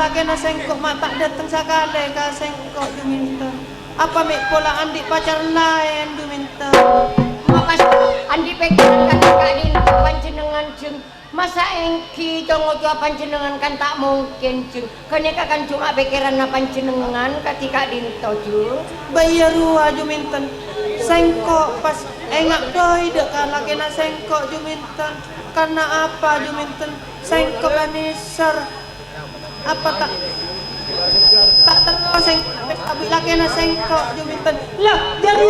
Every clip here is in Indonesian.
lagi na sengkok mata datang sakale ka sengkok juminten. Apa mek pola andi pacar lain juminten. Mas andi pikiran kan kadin panjenengan jeung masa engki tongo panjenengan kan tak mungkin jeung keneka kan cuma pikiran panjenengan ketika dinto jeung bayar rua juminten sengkok pas engak doi dek lagi na sengkok juminten karena apa juminten sengkok anisar apa tak terus sengkok abi lagi na sengkok juminten lah jadi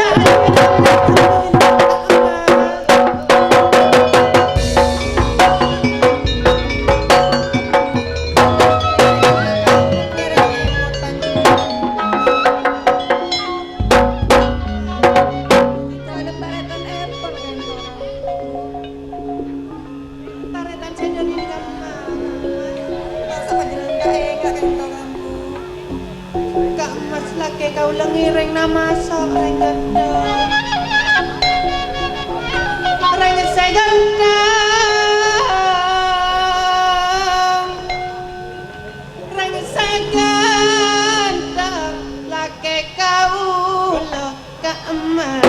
kau lengiring nama sok renggenda rengget segenda rengget segenda laki kau lo ke emak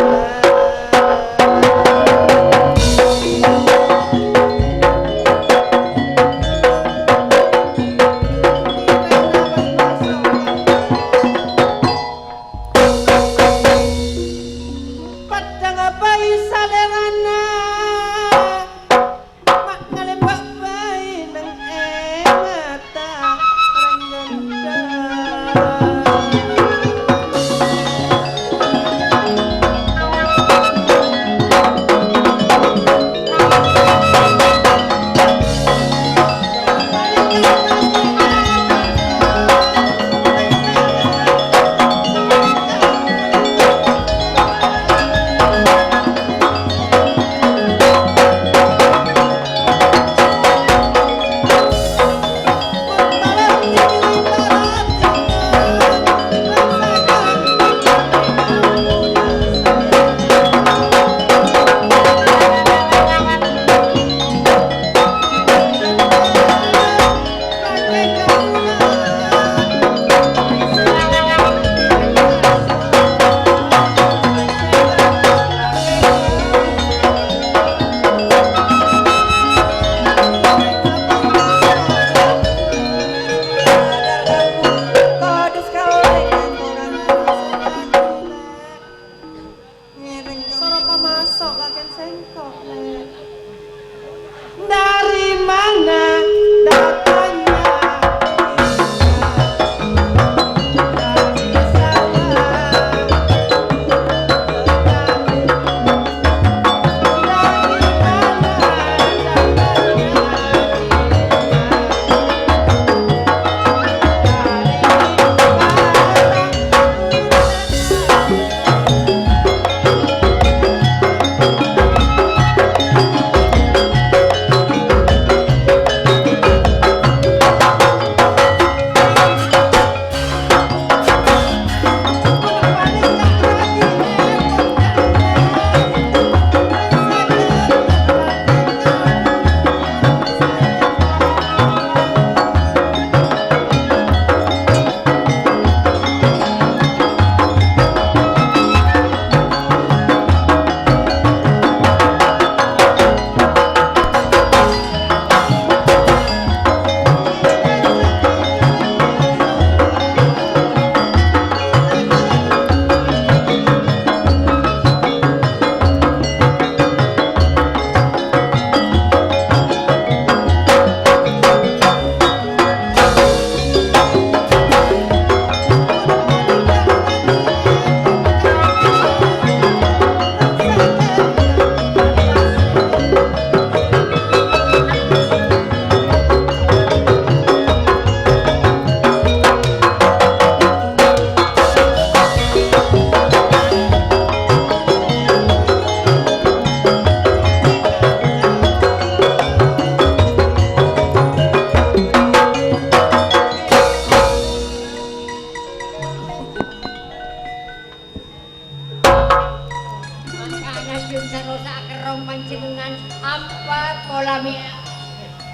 serosa kerong panjenengan apa pola mi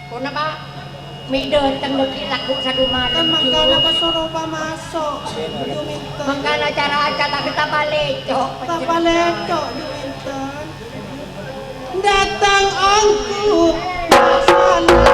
kenapa Mi dateng neki laku sadu Kan malam. makanya kesuruh masuk Juminten. Mangkana cara aja tak kita balecok. Tapa lecok Juminten. Datang angku sana.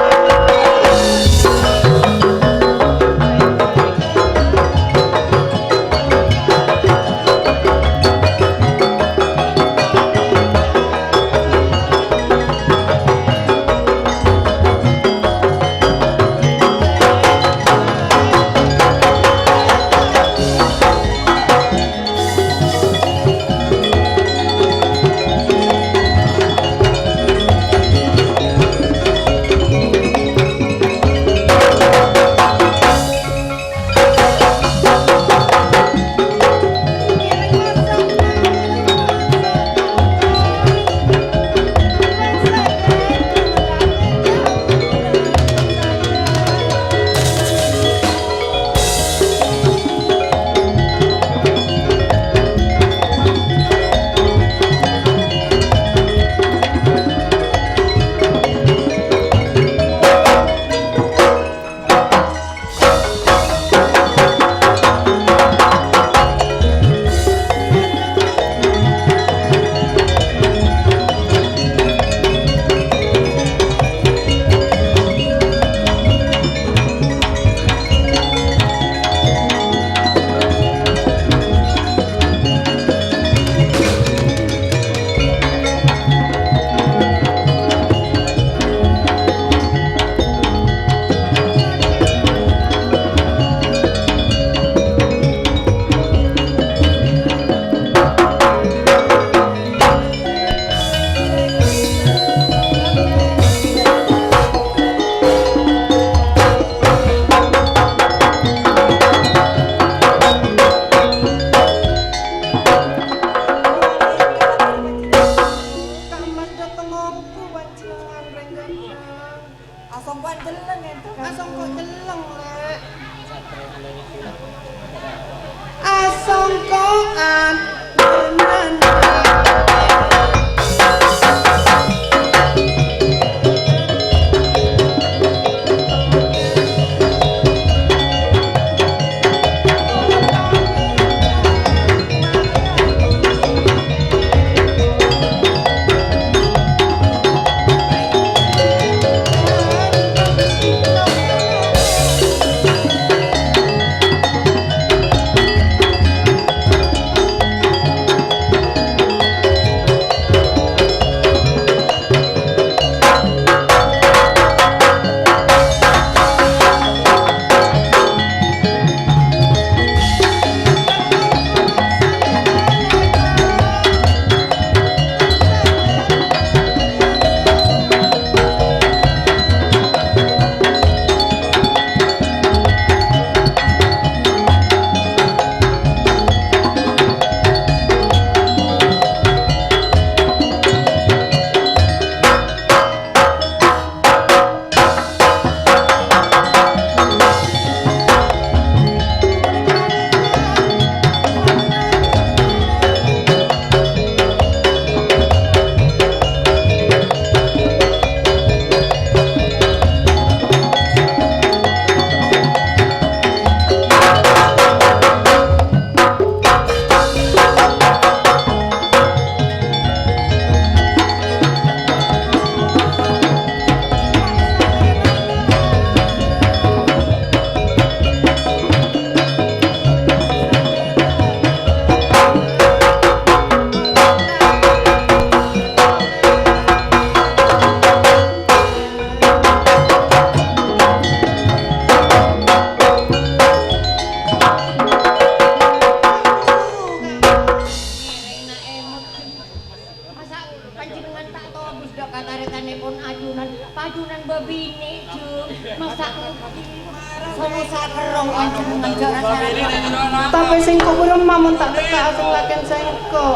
Tapi sing kok urung mamun tak teka sing laken sengko.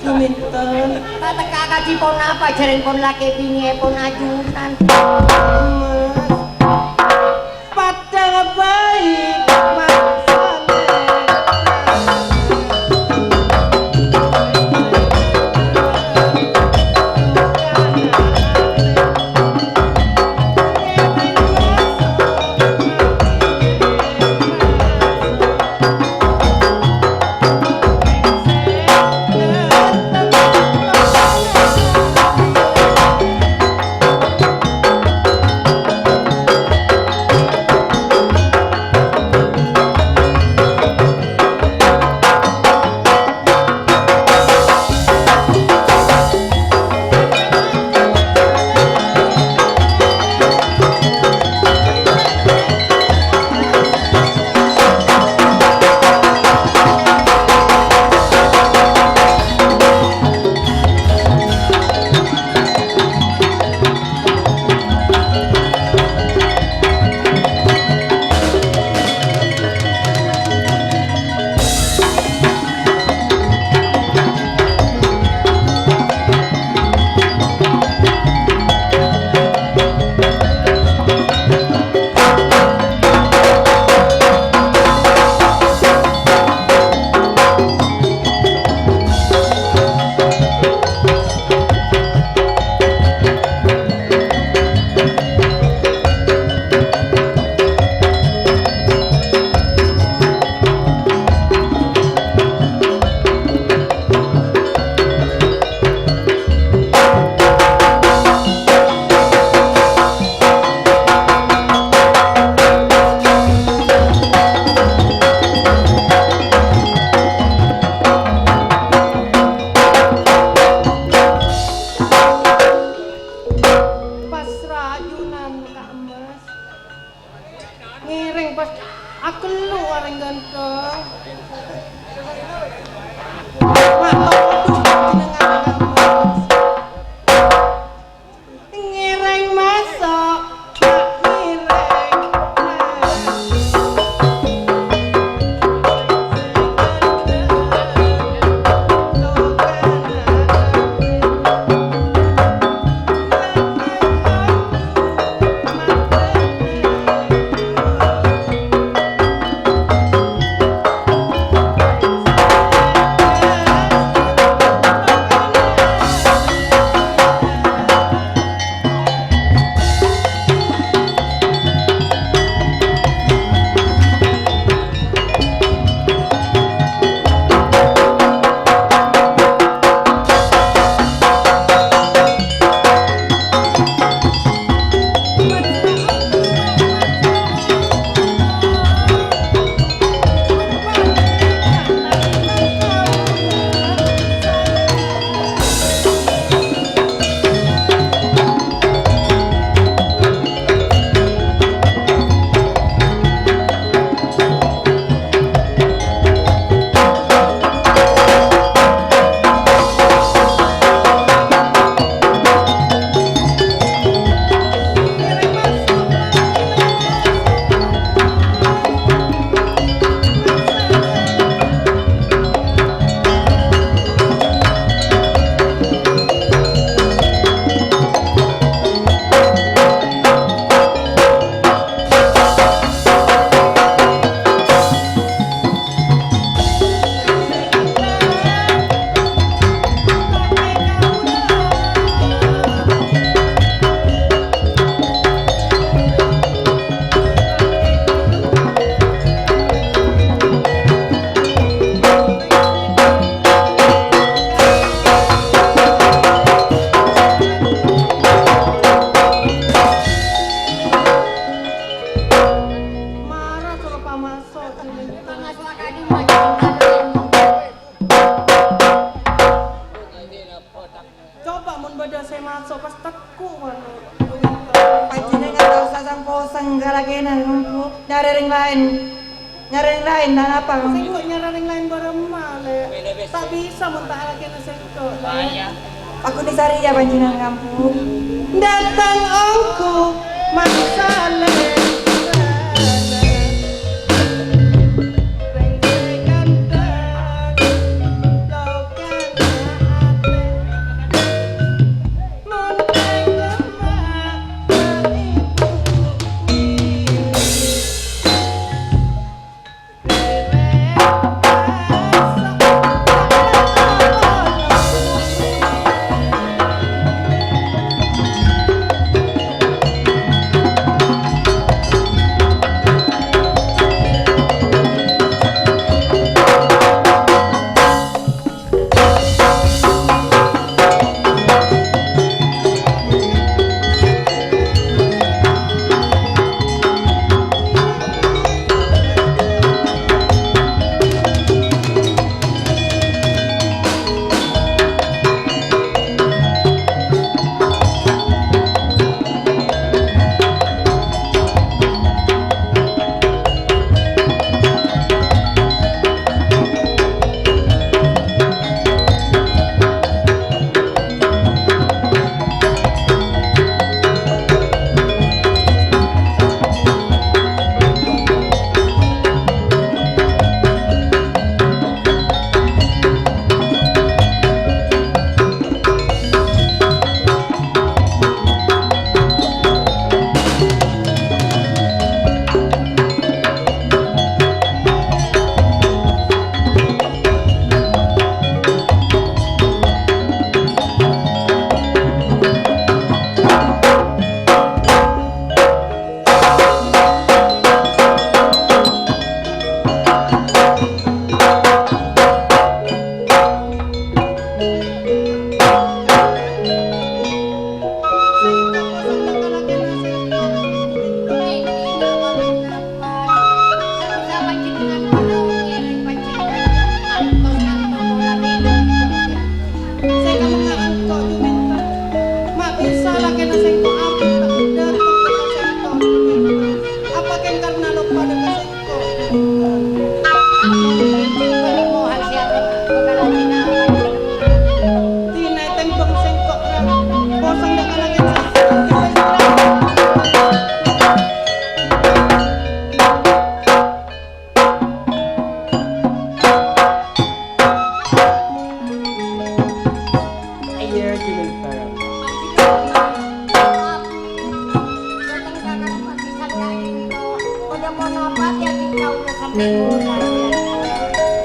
Juminten. Tak teka kaji pon apa jaren pon laki pinge pon ajunan. Mas. Padahal baik beda saya masuk pas teku mana. Panjenengan tak usah sang lagi ngampu. Nyari ring lain. Nyari ring lain dan apa? Sengko nyari ring lain bareng male. Tak bisa muntah lagi na sengko. Aku disari ya panjenengan ngampu. Datang aku masalah.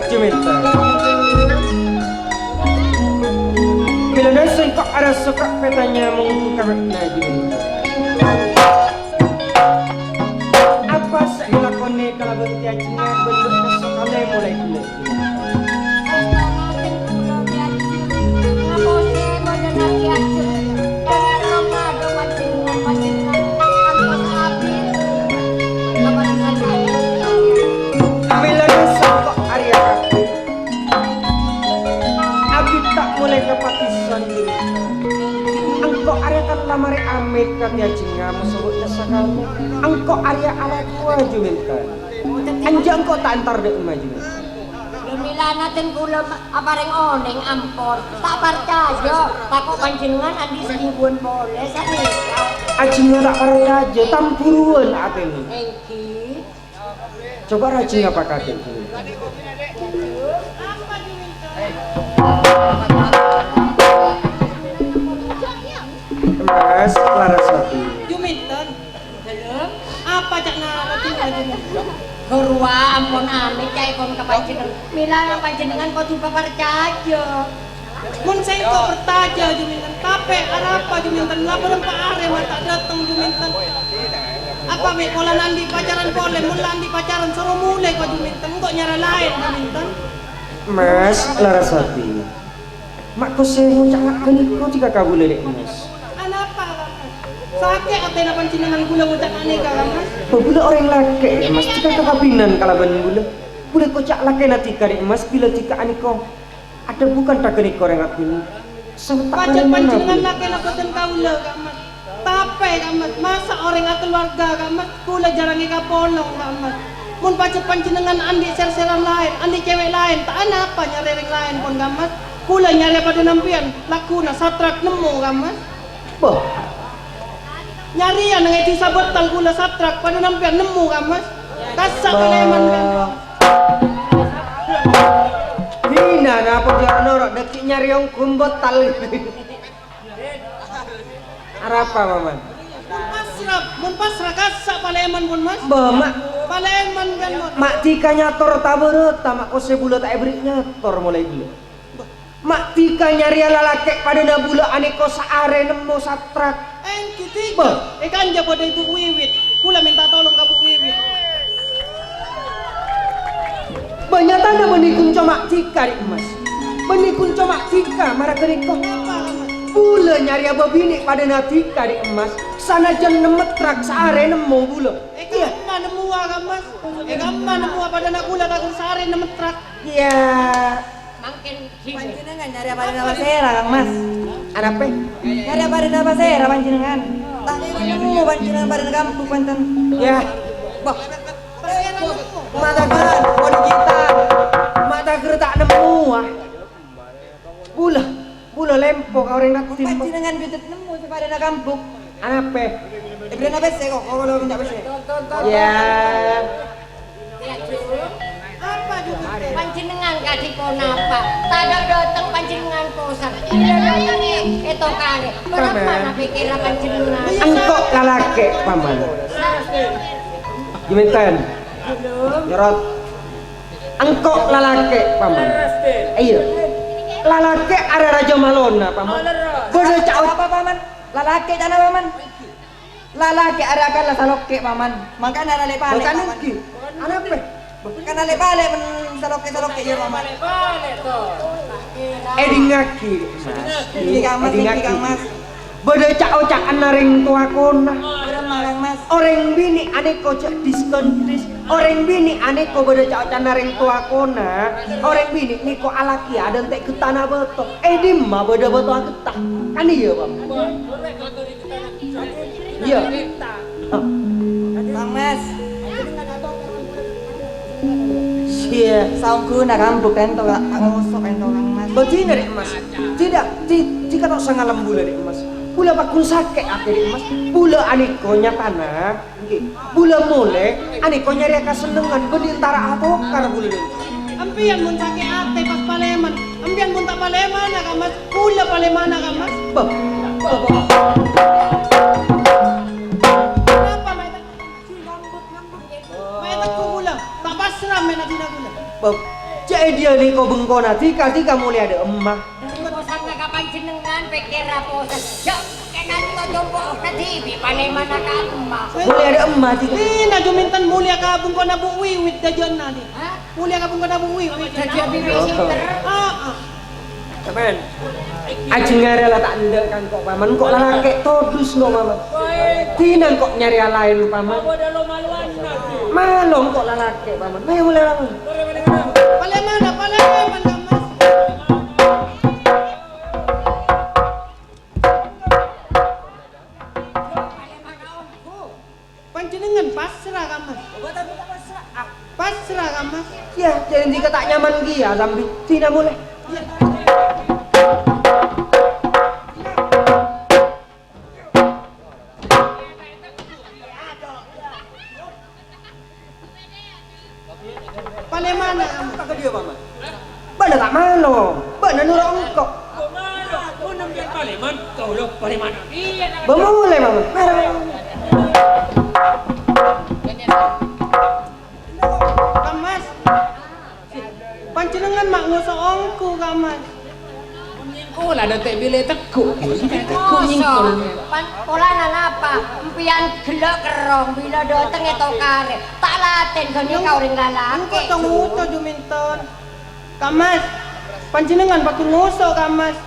Juminten. Bila nasi kok ada suka petanya mengkarena Juminten. Apa saya lakoni kalau bertia cengah bentuk nasionalnya mulai gila Angko Arya kan lamari amit katya jengah musawutnya sakal. Angko Arya ala tua Juminten. Anjang kok tak antar dek maju. Lumilana ten kula apareng oneng ampor. Tak percaya, takut panjenengan andi seribuan boleh sanika. Ajengnya tak percaya aja tampuruan atene. Engki. Coba rajin apa kakek dulu. Mas Larasati. Juminten. Apa cak narati lagi? Gerua ampun amit cai kon kepanjenengan. Mila panjenengan kok juga percaya. Mun sengko bertaja Juminten. Tapi apa Juminten? Lah belum Pak Arya tak datang Juminten. Apa mek pola nandi pacaran boleh? Mun nandi pacaran suruh mulai kok Juminten. Kok nyara lain Juminten? Mas Larasati. Mak ko sewu cak geniko jika kabule dek Mas. Anapa? Sakit katanya panjenengan gula ngucap aneka Mas. Bula orang laki Mas jika kekabinan kalaban gula. Boleh kocak laki nanti kari Mas bila jika aniko ada bukan tak geniko orang aku. Pacet panjenengan laki lakukan kaula kamat. Tape kamat, masa orang keluarga kamat, kula jarang ika polong kamat. Mun pacet panjenengan andi ser-seran lain, andi cewek lain, tak ana apa nyariring lain pun kamat. Kula nyari pada nampian, lakuna satrak nemu kamat. Boh, Nyarian ngeti sabetal kula satrak pada nampian nemu kamat. Kasak kaleman kan. Dina ngapa jalan orang dekik nyari yang kumbotal. Apa paman? Mun pasrah kasak paleman pun mas. Boh, mak Paleman kan mas. mak tika nyator taberut, mak kose bulat tak beri nyator mulai dulu. Mak tika nyari lalake pada nabula aneko saare nemu satrak. Ketiga, kanja pada ibu Wiwit. Kula minta tolong ke Bu Wiwit. Banyak tanda benikun comak tika di emas. Benikun comak tika marah keriko. Bula nyari apa bini pada natika di emas. Sana jan nemetrak saare nemu bula. Kamma nemu kan mas. Kamma nemu pada nak kula tak sare nemetrak. Ya, Makin gini. Panjenengan nyari apa di Pasera Kang Mas? ada apa? Nyari apa di Pasera panjenengan? Tak nemu panjenengan pada kampung Banten. Ya, Bah, mata gerak bodi kita. Mata gerak tak nemu ah. Bula lempo kau orang nak timpa. panjenengan bitut nemu pada kampung. Ada apa? Ibran apa sih kok? Kalau minta apa sih? Ya, Apa juga? Panjenengan kadipun apa? Tada dateng panjenengan posan. Ida dateng itu kare. Berapa pikiran panjenengan? engkok lalake paman. Juminten. Jorot. Engkok lalake paman. Ayo. Lalake ada Raja Malona paman. Bodoh cau Apa paman? Lalaki jana paman. Lalaki ada kala saloke paman. Makanya ada lepale bukan paman. iki. Ada apa? Karena lepale men saloke ya paman. Edingaki. Iki Kang Mas, iki Kang Mas. Bodoh cau cak anaring tua kona. Udah Kang Mas. Orang bini aneko cak diskondis. Orang bini aneko bodoh cak anaring tua kona. Orang bini niko alaki ada entek ketana betok. Dimma bodoh betok ketah. Kan iya bang. Iya. Kang Mas. Iya. Saungku nak kampung kan to ngusuk kan to Kang Mas. Betina dek mas. Tidak. Jika tak sangalam bula dek mas. Bula bakun sake ake dek mas. Bula aniko nyatana. Bula mule aniko nyari kesenengan bedintara atokar bula dek. Ampian mun sakit ate pas paleman. Ampian mun tak paleman kan mas. Kula paleman kan mas. Bang. Kenapa may tak? May tak ko kula. Tak pasrah may nadina kula. Bang. Jadi dia ni kau bengkona tika mulai ada emah. Posan nga panjenengan pikira posan. Yo, kenan to jompo na TV paneman na kalma. Mulai ada emah tika. Na jumintan mulia ka bung ko na Bu Wiwit dayon na di. Ha? Mulia ka bung ko na Bu Wiwit. Jadi babysitter. Teman. Ajeng ngarela tak andalkan kok paman kok lalake todus no paman. Tinan kok nyari lain paman. Malom kok lalake paman. Mayo mulai paman. Paleman kan mas. Panjenengan pasrah kan mas. Pasrah kan mas. Ya, jadi jika tak nyaman dia sambil tina mulai. Palemana kan mas. Apa dia paman? Bana tak malo. Bana nurok engkok. Bemulai paman. Kan mas. Panjenengan mak ngusok ongku kan mas. Oh lah detek bile tekuk. Kosong. Polanan apa? Empian gelok kerong bila dateng itu kare. Tak laten gani kau ring lalaki. Engko tong uto juminton. Kan mas. Panjenengan bakul ngusok kan mas.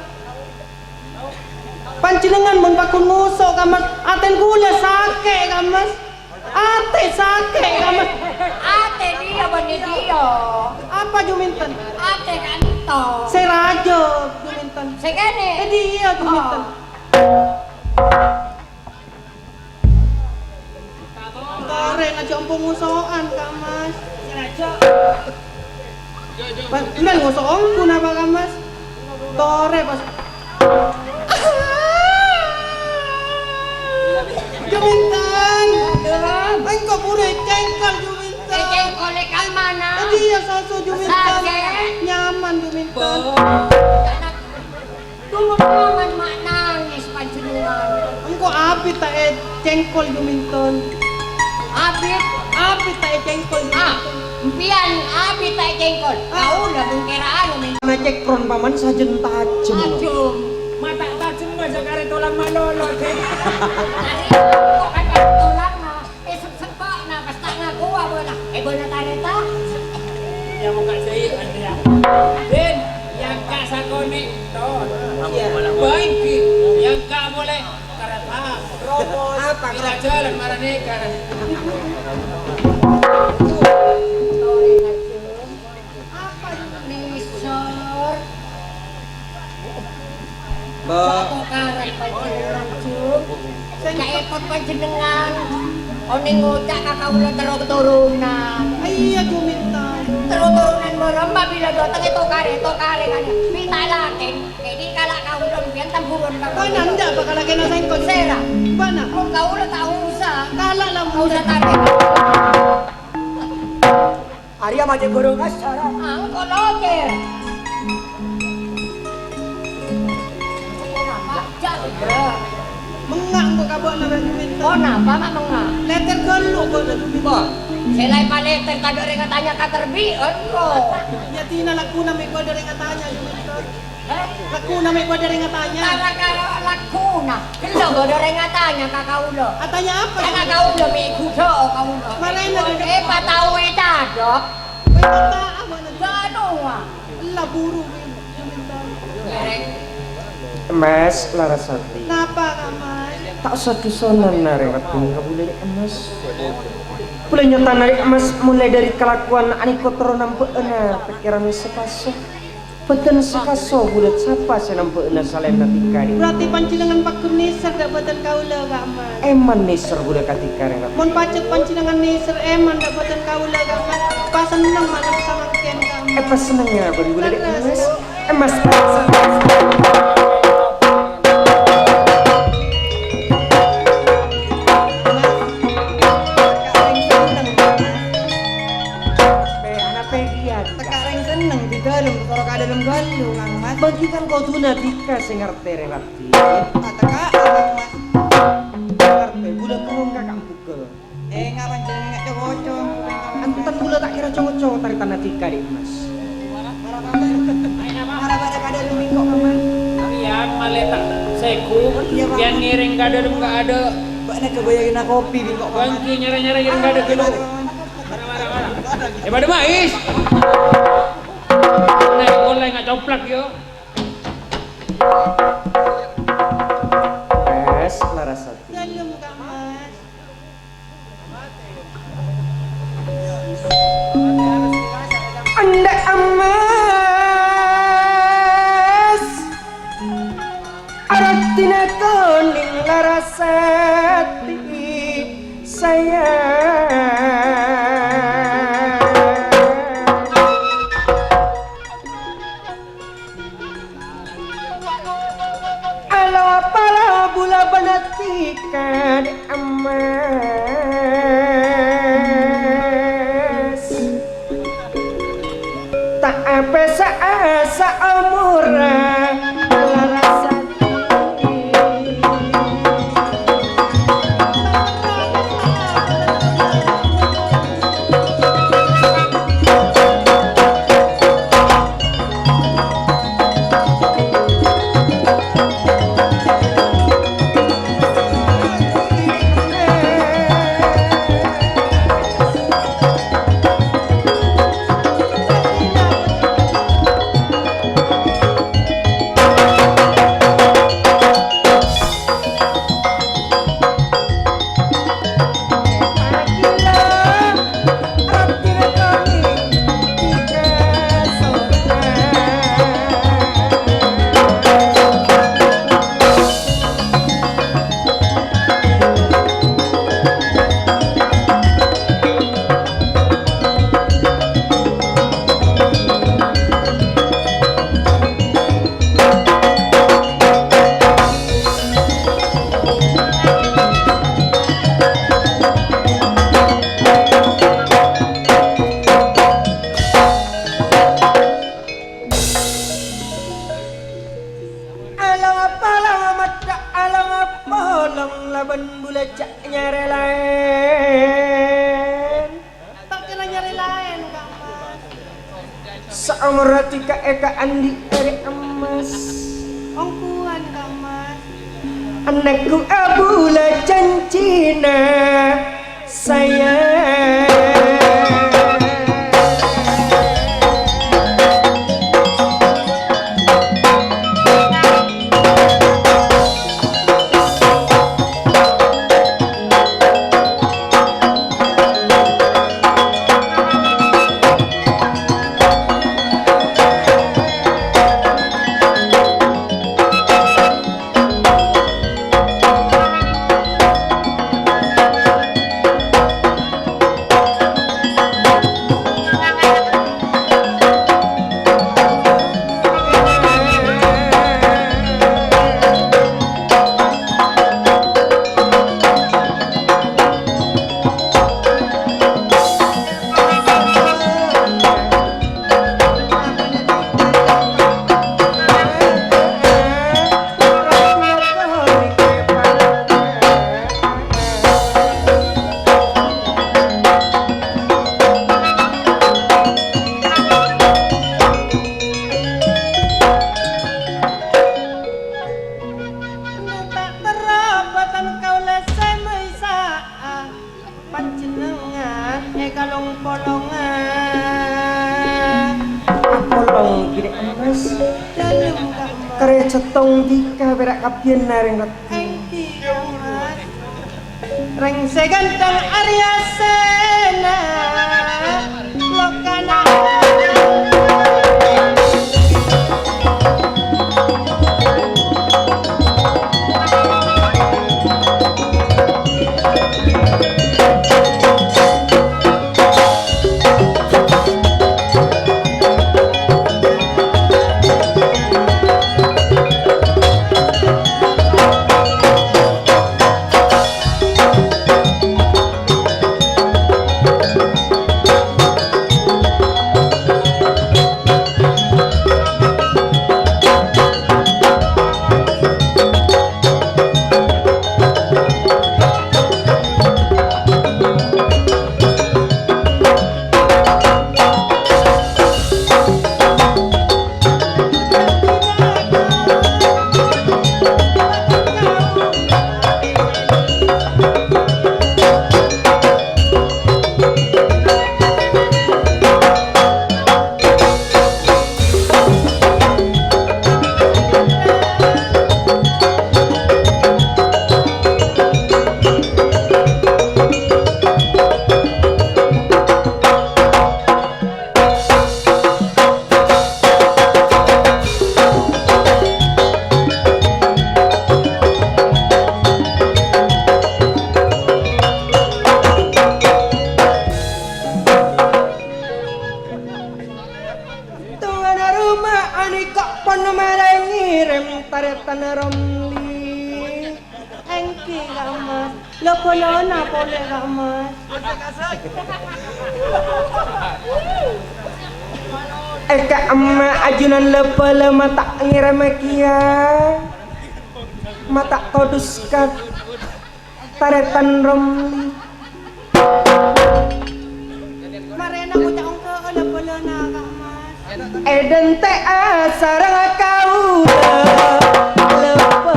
Panjenengan mun bakul ngusok kan mas. Aten kula sake kan mas. Ate sake kan mas. Ate dia bani dia. Apa juminton? Ate kanto. Serajo juminton. Juminten. Sekene. Dia Juminten. Tore ngajak pengusahaan Kak Mas. Enggak ngosok ongku napa Kak Mas? Tore pas. Juminten. Engkau pure cengkal Juminten. Cengkol ke mana? Dia soso Juminten. Sakit. Nyaman Juminten. Tunggu naman mak nangis panjenengan. Engkau api tak cengkol Juminten. Api tak cengkol Juminten. Mpian abi tak cengkol. Kau udah mengkiraan men. Karena cekron paman sajen tajem. Ajum. Mata tajam aja kare tulang malolo. Kok kan tulang na. Sepok na basta ngaku abona. Bona tareta. Ya muka saya Andrea. Den, yang kak sakoni ton. Baik ki, yang kak boleh karata. Apa kita jalan marane karena Satu karet panjenengan Jum. Kaepot panjenengan. Oning ngucak kakawula terus keturunan. Iya Juminten. Terus turunan merembah bila datang itu kare kan. Minta latin. Jadi kalau kawula mbiyen tamburon Bana kakawula. ndak bakal lagi na cengkol. Sera. Bana. Kung kawula tak usah. Kala lang Tak usah tarik. Arya macam burung asara. Angko loker. Mengak kok kabok na Juminten. Oh napa mak mengak? Letter gelo kok na Juminten. Selai paleter kado ring tanya katerbi enko. Ya tina laku na may kwa dari katanya Juminten. Eh? Laku na may kwa dari katanya. Tara karo lakuna. Kelo kado ring tanya kakaulo. Atanya apa? Kana kaulo may kudo kaulo. Maray na din. Pataw dok. May mata ama na. Gano ah. Laburo Juminten. Mas Larasati. Napa Kak Mas? Tak usah dusonan narewat bunga boleh emas. Boleh nyata narik emas mulai dari kelakuan aniko terus nampak ena pikiran sekaso. Beten sekaso bulat siapa saya nampak ena salem natikari. Berarti pancinangan Pak Niser dak beten kaula Kak Mas. Eman niser bulat katikari. Mun pacet pancinangan Niser eman dak beten kaula Kak Mas. Pas seneng malam sama ken Kak Mas. Pas senengnya bun bulat emas. Emas. Dalam galu Kang Mas. Bagikan kau tuna tika sing ngerti relati. Ataka Kang Mas. Ngerti budak kelung kakak bukel. Ngapan jenenge ngak coco. Antan budak tak kira cowok-cowok tarik tanah tika di Mas. Harap-harap kada lumingkok Kang Mas. yang maletak seku, yang ngiring kada enggak ada. Mbak nak kebayangin nak kopi bingkok Kang Mas. Bangki nyara-nyara ngiring kada dulu. Pada mais. Nah, golai nggak coplak yo. Mas Larasati. Dalam Kak Mas. Anda emas Aratina kuning Larasati sayang. Alo pala bula banatikan emas tak apa seasa umurah Larasati. apalang mata alang apolong laban bula cak nyare lain Tak kena nyari lain Kak Mas. Saamrati ka eka andi ere emas Ongkuan Kak Mas. anakku abula cancina sayang Tak terapatan kau lesai meisa panjenengan kalong polongan apolong gede emas dalem Kak Mas. karya cetong dika berak kapian nareng Engki Kak Mas. Reng segantang Arya Sena lokana taretan romli engki Kak Mas. Lo polona boleh Kak Mas. eka amma ajunan lepele mata ngireme kia mata toduskan taretan romli Marena ko taong ko lo polona Kak Mas. eden te asarang kau lepe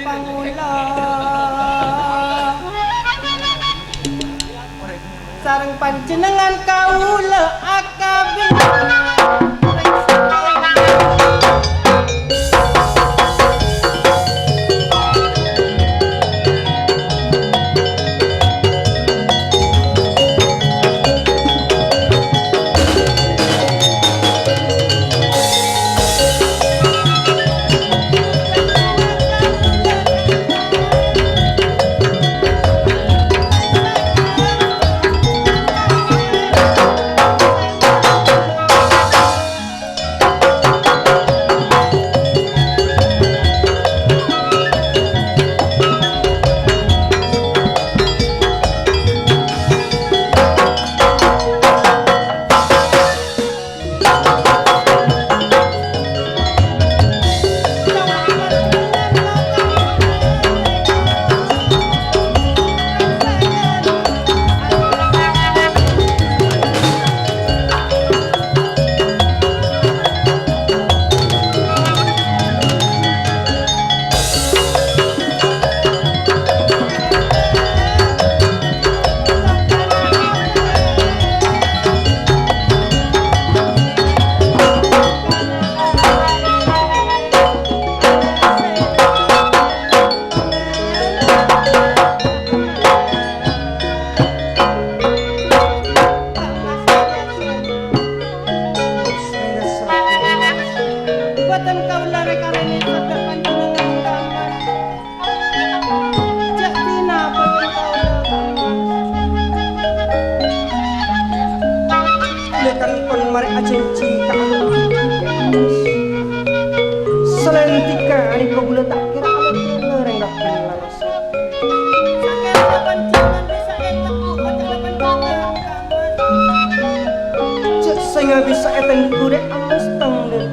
pangula sareng panjenengan kaula akabeh Saya bisa eteng kurek amas tangden.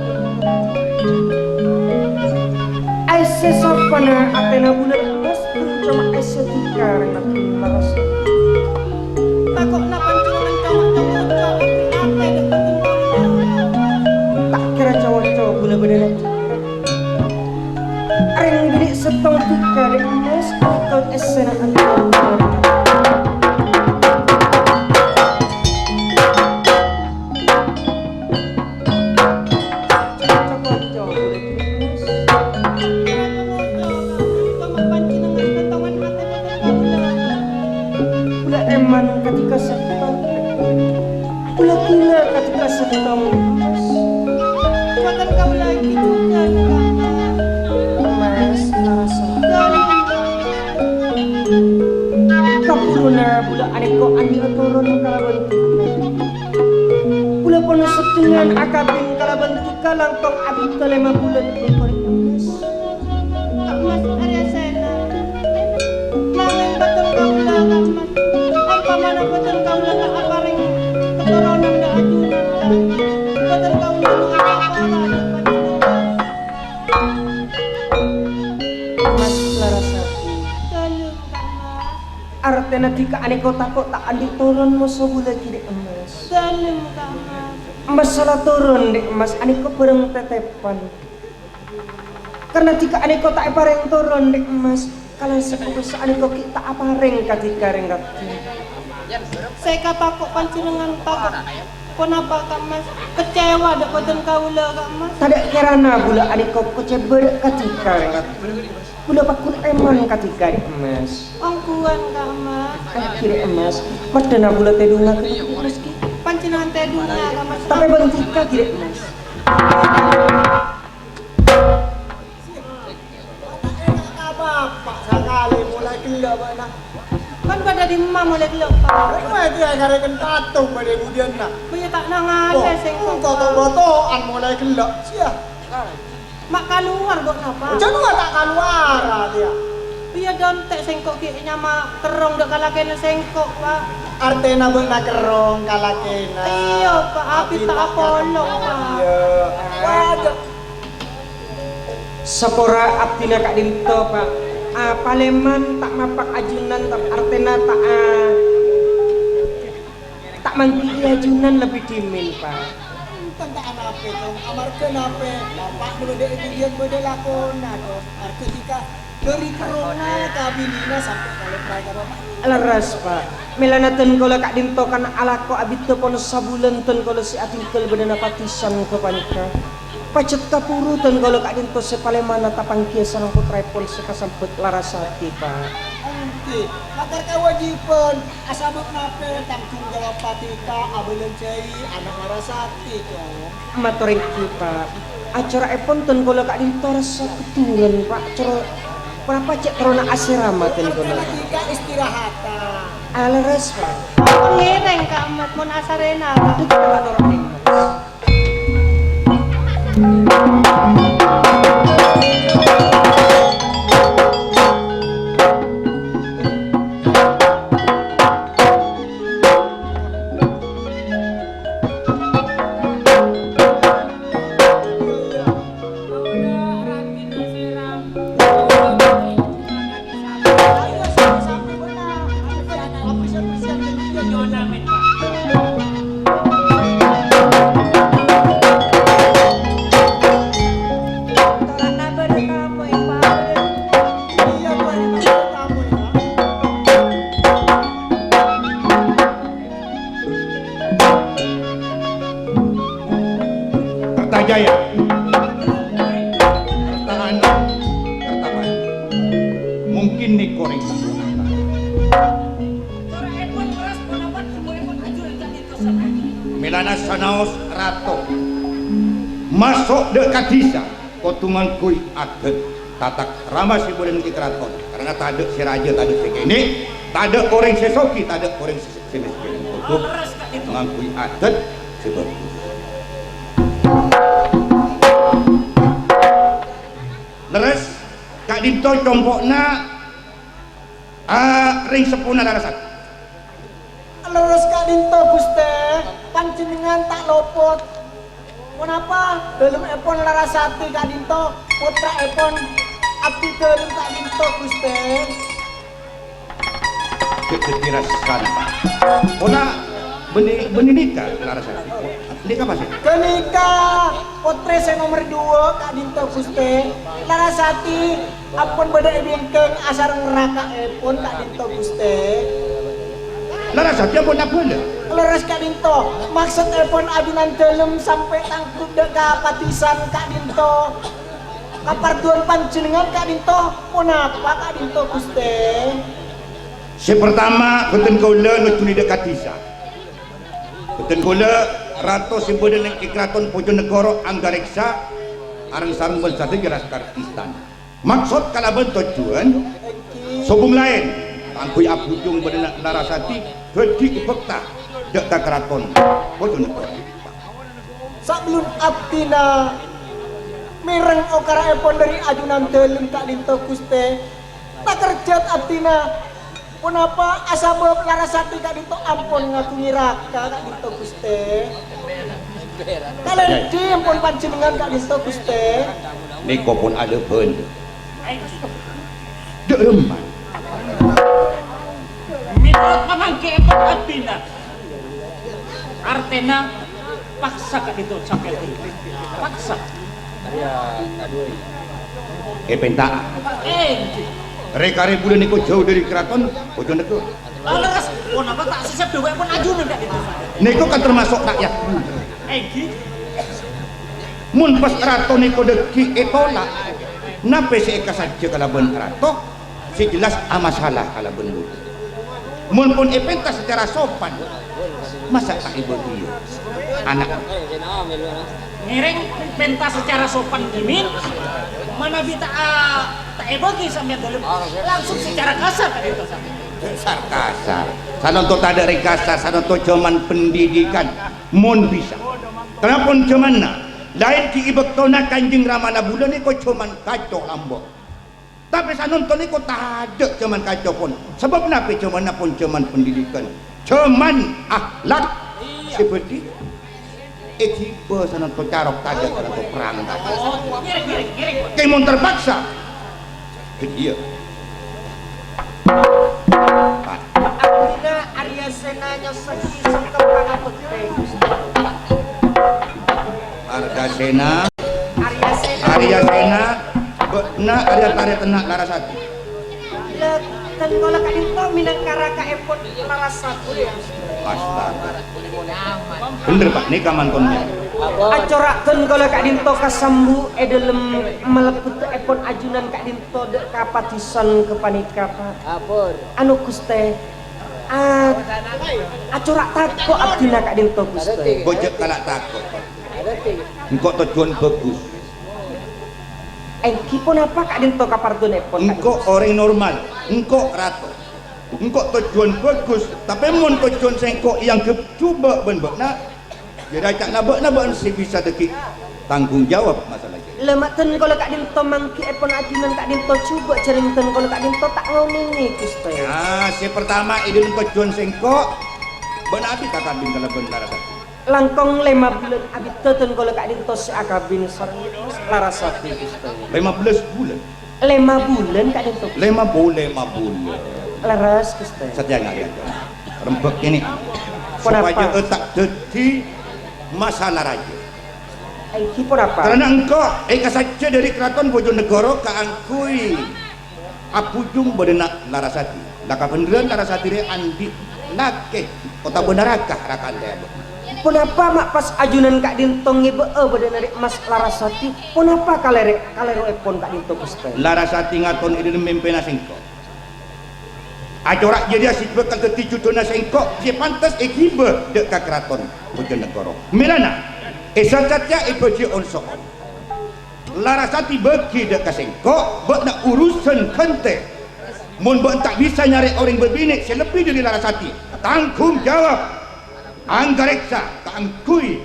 Aise sapana atena bulan amas cuma aise tikar nak laras. Takok na panjenengan cowok-cowok apri ate Tak kira cowok-cowok guna beneran. Areng gede setong tikar amas atau aise nak antara. Ketika setong, pula ketika setong, buatan kau lagi juga mas narasa. Kapuruna pula aneko andi turun kalaban. Pula penuh setungan akabin kalaban tika langkong abit kalema bulan kumpul mas. Kak mas Arya Sena, nanging betul kau lah kak mas. Mana betul kau lah tak aparing keturunan dah ajunan dah. Betul kau lah apa Mas Larasati. Tolong kak mas. Artena tika aneko takut tak andi turun moso bulan kiri emas. Tolong kak mas. Masalah turun dek emas aneko bareng tetepan. Karena jika aneko tak pareng turun dek emas. Kalau sebisa aneko kita apa reng ketika reng kati. Saya kata kok panjenengan takut. Kenapa kak mas? Kecewa dek betul kau lah kak mas. Tidak kirana bula aneko kecewa ketika reng kati. Bula pakun eman ketika dek emas. Angkuan kak mas. Kiri emas. Madana bula tedunga ketika emas ki. Panjenengan tedunya kak mas. Tapi bentika kiri emas. Bapak sekali mulai gila mana? Kan pada di mama mulai gelap pak. Kau itu yang karena patung pada kemudian nak. Punya tak nangale sengkok. Toto-totoan mulai gila. Sia. Mak keluar kok napa? Jangan tak keluar dia. Iya dontek sengkok kayaknya mak kerong dek kalakena sengkok pak. Artena benak kerong kalakena. Iya pak, api tak apolong pak. Iya. Wajar. Sepora abdina kak dinto pak. Paleman tak mapak ajunan tak artena tak mangkili ajunan lebih dimin pak. Tentang apa itu? Amar kenapa? Bapak dulu dia itu dia boleh lakon. Ketika Dari kerona ke abilina sampai kalau mereka bapak. Leres pak. Melanaten kalau kak dinto kan alako abito pono sabulan ten kalau si atingkel bedana patisan ke panika. Pacet kapurutan kalau kak dinto sepalemana tapang kia sarang putra pon sekasampet Larasati pak. Oke, makar kewajiban asabut nape tanggung jawab patika abelan cai anak Larasati dong. Matoriki pak. Acara epon ten kalau kak dinto rasa keturunan pak. Acara berapa cek terona asirama ten kalau. Patika istirahatan. Leres pak. Ngireng ka amat mon asarena. Itu kita orang ini. Kertajaya, Kertahanan, Kertapan. Mungkin nih koreng Milana sanaos rato masuk dekat desa kotuman kui adet tatak ramah si boleh niki keraton karena tak ada si raja tak ada si kene tak ada koreng sesoki tak ada koreng semiskin kotu mangkui adet sebab leres kak dinto compokna ring sepuna Larasati. Lurus kak dinto Guste, panjenengan tak lopot. Kenapa? Dalam epon Larasati kak dinto, putra epon abdi dalam kak dinto Guste. Ketirasan. Pona benih nikah Larasati. Nikah apa sih? Kenikah putra saya nomor 2 kak dinto Guste. Larasati apun beda bingkeng asar neraka epon kak dinto Guste. Larasati apa nak boleh? Leres kak dinto, maksud epon adunan dalam sampai tangkrut deka patisan kak dinto. Kaparduan panjenengan kak dinto, kenapa kak dinto Guste? Si pertama beten kula ngecuni dekat desa. Beten kula rato si boden yang ikraton Bojonegoro Anggareksa arang sarung bersatu jelas kartistan. Maksud kalaban tujuan sobung lain tangkui abujung boden Larasati hedi ibekta dekta keraton Bojonegoro. Sablun abdina mireng okara epon dari ajunan dalam kak dinto Guste. Tak kerjat abdina. Kenapa asabab Larasati kak dinto ampun ngaku raka kak dinto Guste. Kalian diem pun panjenengan kak dinto Guste. Niko pun ada pun. Deeman. Menurut pamangke epon abdina artena paksa kak dito sampai paksa Penta. Rekare bulan niko jauh dari keraton Bojonegoro. Leres, kenapa tak sisap dewa pun ajunan kak dito. Niko kan termasuk rakyat. Mun pas keraton niko deki etolak. Nape si eka saja kalaban keraton, si jelas amasalah kalaban lu. Mun pun epenta secara sopan, masa tak ibu dia anak Ngiring penta secara sopan gimin, mana bisa tak ebogi sampai dalam langsung secara kasar kak dito sampai. dasar kasar. Sanonto tak ada rekasar, sanonto zaman pendidikan, mun bisa. Kenapa zaman na? Lain ki ibektona Kanjeng Ramana bulan ni ko cuman kacau lambok. Tapi sanonton ni ko tak ada cuman kacau pun. Sebab kenapa cuman na pun cuman pendidikan, cuman akhlak seperti etika sanonton carok tak ada sanonton perang tak ada. Giring. Kayak mau terpaksa. Dia. Abdina Arya Sena nyoseki sangka pangaputi. Arya Sena Nak ada tarik tenak Larasati. Dan kalau Kak Dinto minang karaka epon Larasati. Astaga. Bener Pak, ini kaman konnya. Acorakeun kalau Kak Dinto kasambu dalam meleput epon ajunan Kak Dinto dek kapatisan kepanika Pak. Anu Guste. Acorak takut abdina Kak Dinto Guste. Bojek kalak takut. Engkau tujuan bagus. Engki pun apa Kak Dinto kapardun epon. Engkau orang normal. Engkau rato. Engkau tujuan bagus. Tapi mun tujuan sengkok yang kecuba ben-ben nak. Jadi cak nabak si bisa deki tanggung jawab masalah ini. Lematen kalau Kak Dinto mangki epon ajunan Kak Dinto coba ceritakan kalau Kak Dinto tak ngomong Guste. Ya, si pertama idun tujuan sengkok. Ben abi tak kabin kalau ben Larasati. Langkong 5 bulan abi teten kalau Kak Dinto seakabin sareng Larasati Guste. 15 bulan. 5 bulan Kak Dinto. 5 bulan. Laras Guste. Saja nggak ya. Rembek ini. Kenapa? Supaya tak jadi masalah raja. Engki pun apa? Karena engkau saja dari keraton Bojonegoro ke angkui apujung bedenak Larasati. Laka beneran Larasati re andi nake kota benarakah rakan teh. Kenapa mak pas ajunan Kak Dinto ngebe bedenari Mas Larasati? Kenapa kalero epon Kak Dinto Guste? Larasati ngaton ide mempena sengkok. Acorak jadi asik bekal ketujuh dona sengkok. Si pantas ekibe dek ke keraton Bojonegoro. Milana esatnya ibaji onsoon. Larasati beki dek ke sengkok. Bek nak urusan kente. Mun bek tak bisa nyari orang berbinik selebih dari Larasati. Tanggung jawab. Anggareksa keangkui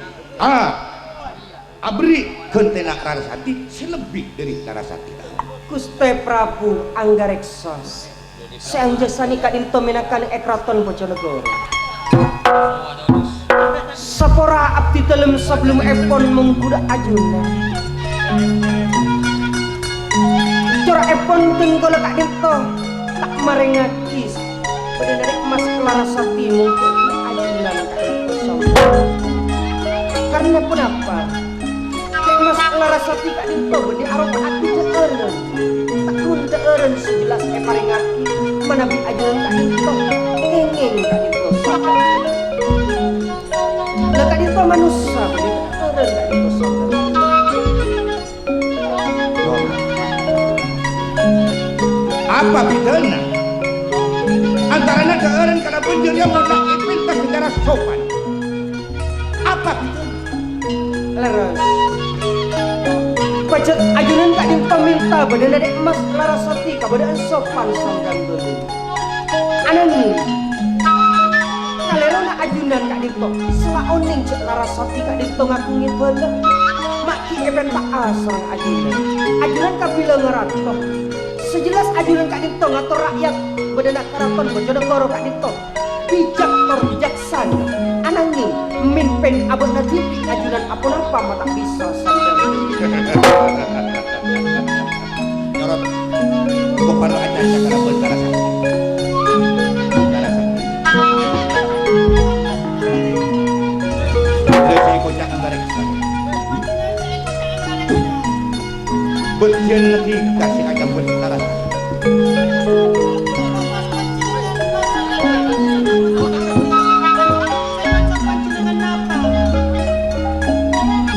abri kente nak Larasati selebih dari Larasati. Guste Prabu Anggareksos. Seanjasani Kak Dinto minakan ekraton Bojonegoro. Sapora abdi telem sebelum epon mengguda ajunan. Cora epon tenggol Kak Dinto tak merengakis. Pada dari Mas Larasati mungkin ajunan Kak Dinto. Karena kenapa? Mas Larasati Kak Dinto bedi aroba abdi teeren. Takun teeren sejelas eparengaki. Manabi ajunan Kak Dinto kengeng Kak Dinto sadar. Lah Kak Dinto manusia begitu keren Kak Dinto sadar. Apa bedanya antaranya keeren karena punjul yang mau tak ipintas secara sopan? Apa bedanya? Leres pacet ajunan Kak Dinto minta badan dari Mas Larasati kabadaan sopan sanggan dulu anani kalero na ajunan Kak Dinto sela oning cek Larasati Kak Dinto ngaku ngibelek maki eben tak asang ajunan kabila ngeratok sejelas ajunan Kak Dinto ngatur rakyat badan keraton Bojonegoro Kak Dinto bijak tor bijaksana ananging mimpin abad nadipi ajunan apun apa mata bisa sanggan Nyorot kok perlu aja karena ben Larasati. Bejen lagi kasih aja benaran.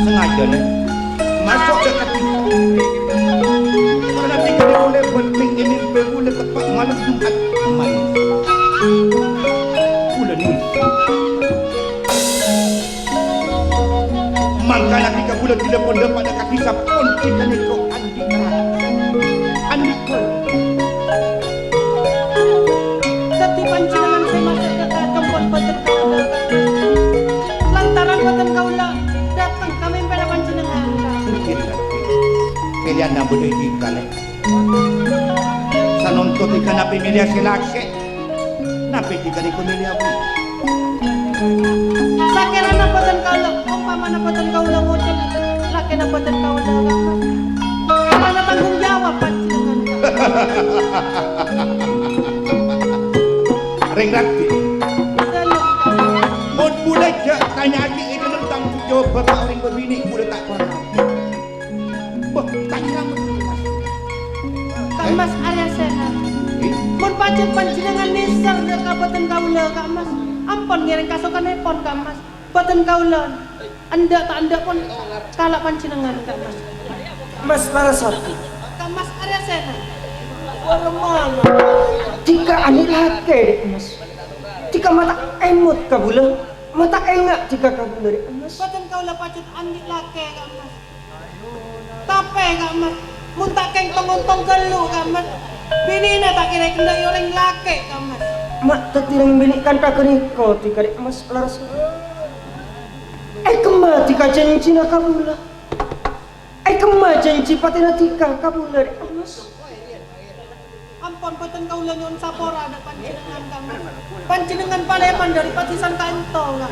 Sengaja nih masuk dekat kita. Karena tiga dia boleh penting ini boleh tepat malam Jumat manis. Bulan ini. Makanya 3 bulan tidak pun dapat dekat bisa pun kita nekok Andi Ketipan cinangan saya masuk ke kampung Baten Kaula. Lantaran Baten Kaula datang kami pada panjenengan. pilihan yang bodoh ikan sanuntut ikan napi milih silake napi ikan ikut milih aku Sakiran na Baten Kaula, umpama na Baten Kaula ngocen, laki na Baten Kaula lakas. Karena tanggung jawab panjenengan. Ring Rakti mau mulai je tanya lagi ini tentang jawab bapak orang berbini boleh tak pernah bah tak kira Mas Arya Sena. Mun pacet panjenengan nisar dek kabupaten kaula Kak Mas. Ampun ngiring kasokan epon Kak Mas. Boten kaula. Anda tak anda pun kalah panjenengan Kak Mas. Mas Larasati. Kak Mas Arya Sena. Warmana. Jika ani lake dek Mas. Jika mata emut kabula, mata engak jika kabula dek Mas. Boten kaula pacet andi lake Kak Mas. Tape Kak Mas. Mun tak keng tong-tong gelu Kak Mas. Binina tak kira kena orang lake Kak Mas. Mak tetireng bilik kan tak keniko tika dek Mas Larasati. Kema tika janji na kabula. Kema janji patina tika kabula dek Mas. Ampun boten kaula nyon sapora ada panjenengan Kak Mas. Panjenengan paleman dari patisan kanto Kak.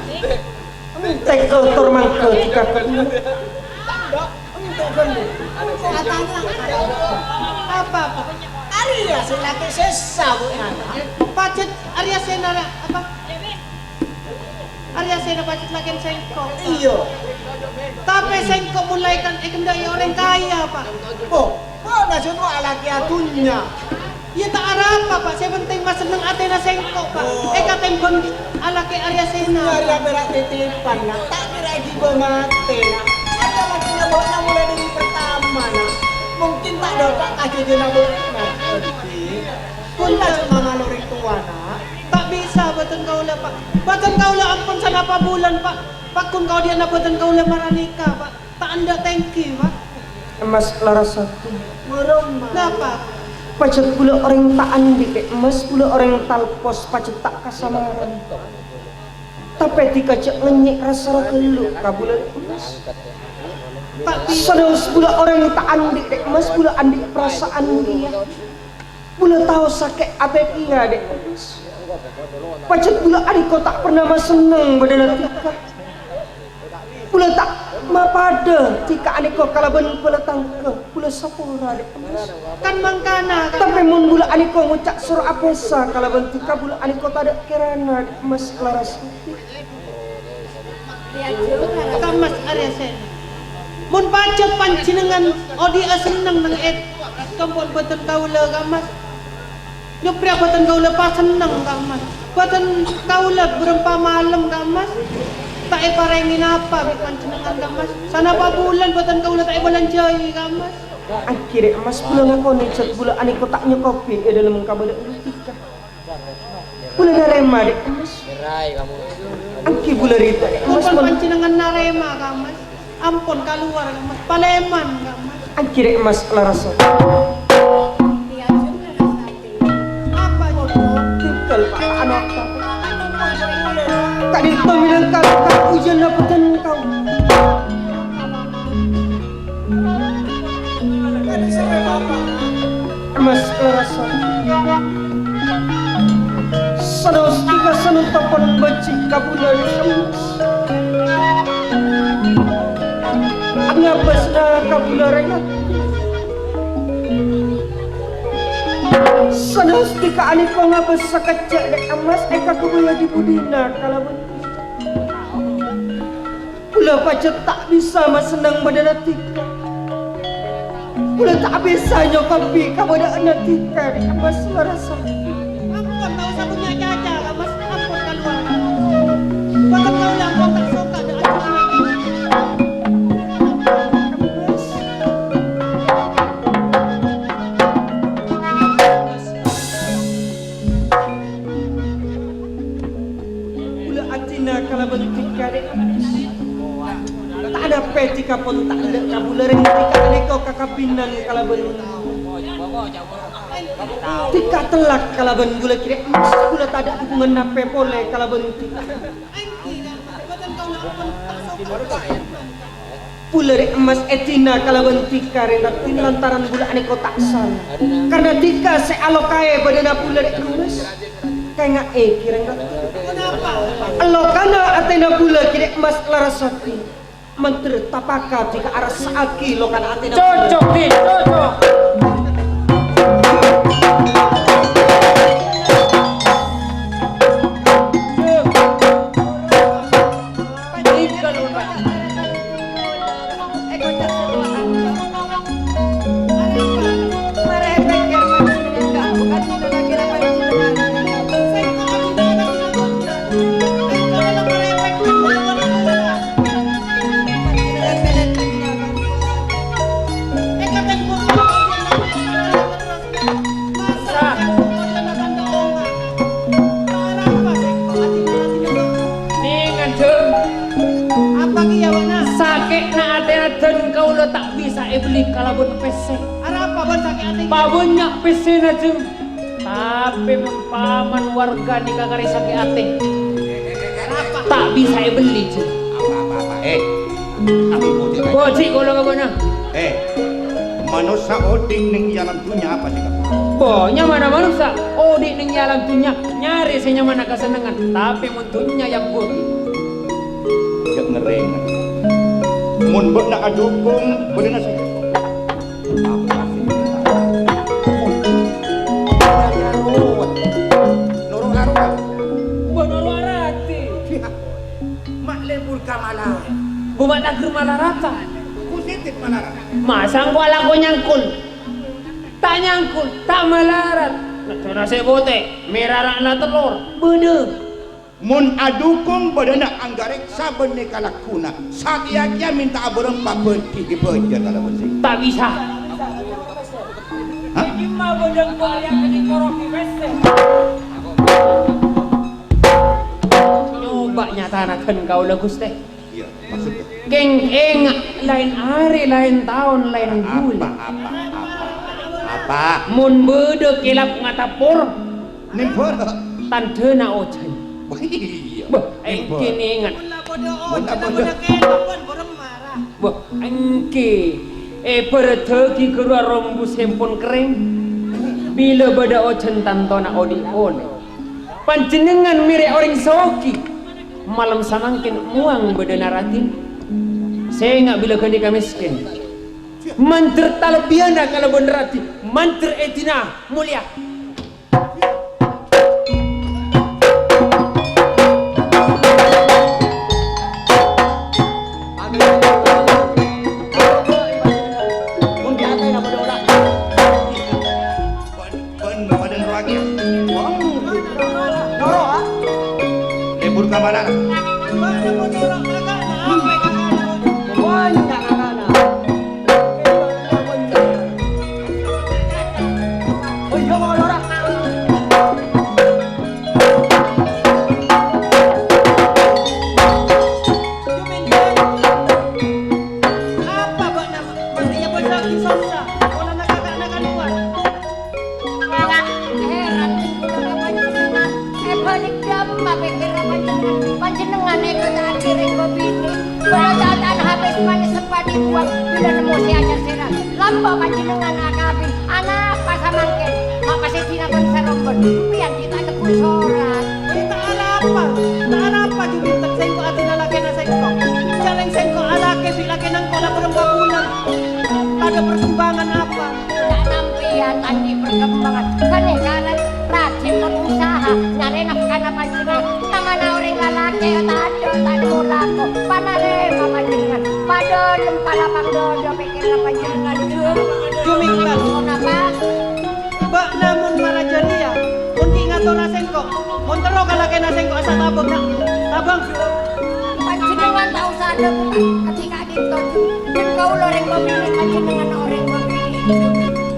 Tek kotor mangke tika kabula. Apa? Arya Sena ke sesa bu Pacet Arya Sena apa? Arya Sena pacet lagi sengkok. Iya. Tapi sengkok mulai kan kendai orang kaya Pak. Oh, mana semua alaki atunya. Ya tak ada apa Pak. Saya penting mas seneng Athena sengkok Pak. Katen pun alaki Arya Sena. Arya berak titipan nak. Tak kira di mate nak. Ada lagi nak bawa mulai dari pertama nak. Mungkin tak dapat kasih dia nak bawa. Pun tak cuma ngalori tua nak. Tak bisa boten kaula Pak. Boten kaula ampun sana apa bulan Pak. Pakun kau dia nak boten kaula maranika Pak. Tak anda thank you Pak. Mas Larasati. Meremah. Kenapa? Pacet pula orang tak andi dek Mas, pula orang talpos pacet tak kasamaran. Tapi tika cek ngenyek rasa kelu kabula dek Mas. Tapi Sados pula orang tak andi dek Mas, pula andi perasaan dia. Pula tahu sakit apa dia dek Mas. Pacet pula adiko tak pernah mas seneng badana tika. Pula tak mapada tika adiko kalaban pula tangke, pula sapura dek Mas. kan mangkana kan. Tapi mun bula aniko ngucak surah apesa kalaban tika bula aniko tak ada kirana dek Mas Larasati. Kan Mas Arya Sena. Mun pacet panjenengan odi seneng nang kampun boten kaula Kak Mas. Nyopria boten kaula pas seneng Kak Mas. Boten kaula berempa malam Kak Mas. Tak parengin apa bik panjenengan Kak Mas. Sana pa bulan boten kaula tak balanjai Kak Mas. Akhirnya Mas pula ngakoni cek bula aniko tak nyokopi dalam kabada tika. Pula narema dek Mas. Angki bula rita dek Mas. Mun panjenengan narema Kak Mas. Ampun keluar Kak Mas. Paleman Kak Mas. Akhirnya Mas Larasati. Apa itu? Tinggal pak anak tak. Kak Dito bilang kau ujian dapatan kau. Mas Larasati. Sanos tiga sanun tapan baci kabulan Mas. Angabas na kabulan Sanos tika aniko ngabas sa kacak dek Mas eka kubuya di budina kalaban. Pula pacet tak bisa mas senang badana tika. Pula tak bisa nyokopi kabada anak tika dek Mas Larasati. Ampun tak usah punya caca Kak Mas. Ampun keluar Kak Mas. Boten kaula ampun tak suka dengan acara. Pula atina kalaban tika dek Mas. Tak ada petika pun tak ada kabularen tika aneko kakapinan kalaban. Tika telak kalaban gula kira Mas gula tak ada hubungan nape pole kalaban tika. Angki Kak Mas. Boten kaula ampun tak suka. Pula dek Mas etina kalaban tika renatin lantaran gula aneko tak salah. Karena tika se alokae badana pula dek Mas. Kayak kira Kenapa? Alokana atena pula kira Mas Larasati. Menteri tapaka jika arah saaki lokan atena. Cocok nih, cocok. ati. Pabanyak pesen aja. Tapi mun paman warga di kakari sakit ate. Tak bisa beli je. Apa Bocik kalau kagaknya. Manusia oding ning alam dunia apa sih kamu? Bonya mana manusia odik ning alam dunia nyari senya mana kesenangan tapi muntunya yang boti. Gak ngereng. Mun mbok nak adukung bener sih. Nurung arung. Bonolo arati. Mak lebur kamala. Bumat negeri malarata. Positif malarata. Masang ko alang ko nyangkul. Tak nyangkul, tak malarat. Cara saya bote, merah na telur. Bener. Mun adukung badana anggarek saben ne kalakuna. Sakia minta aborong papen kiki beja kalau bersih. Tak bisa. Ini mah bodang yang di koroki bese. Nyoba nyatanakan kau lagus teh. Iya, maksudnya. Geng lain hari, lain tahun, lain bulan. Apa? Mun bede kilap ngatapur, Nimpor. tandena ocan. Iya. Bah, engke ingat. Bodoh kelapon borong marah. Bah, engke. Perteki keluar rombus handphone kering. Bila beda ocan tantona odi ole. Panjenengan mirip orang soki. Malam samangkin uang beda naratin. Saya ingat bila ketika miskin. Mantra talbiana kalau benerati. Mantra etina mulia. Lebur kamana. Panjenengan eko tak kiring bini. Beratan habis manis sepadi buang bila nemu si ajar serang. Lambau panjenengan akabi. Anak pasamangken. Maka si tina pun serombon. Pian kita tekun sorat. Kita ala apa jumintan sengko atin alake na sengko. Jaleng sengko alake bilake nang kola berapa bulan. Ada perkembangan apa? Tak nampian tadi perkembangan. Kane kanan rajin berusaha. Nyari nafkana panjenengan. Namana orang lalaki tadi mulako. Panarema panjenengan. Padon palapang dodo pikiran panjenengan. Jumintan. Kenapa? Mbak namun marajalia. Kunti ngato na sengko. Montero kalake na sengko asa tabang na. Tabang. Panjenengan tak usah ada ketika dito. Dan kau loreng pemilik panjenengan orang pemilik.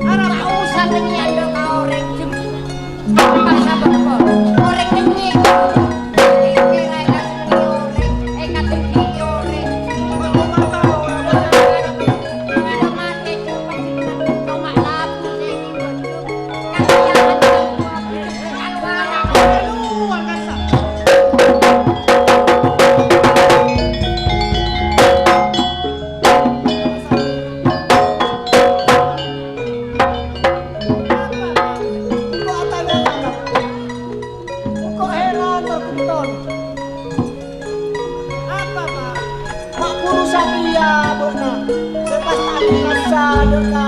Tak usah menyandang orang jem. Masa berapa? Orang nyengik. Kira-kira kasih orang. Kata kiri orang. Bila mati jem panjenengan. Kau mak lapu saya di baju. Kasihan semua. Keluar. Keluar kasa. Kok heran terkenton. Apa Pak? Mak puru sakia bona. Sepas tadi rasa deka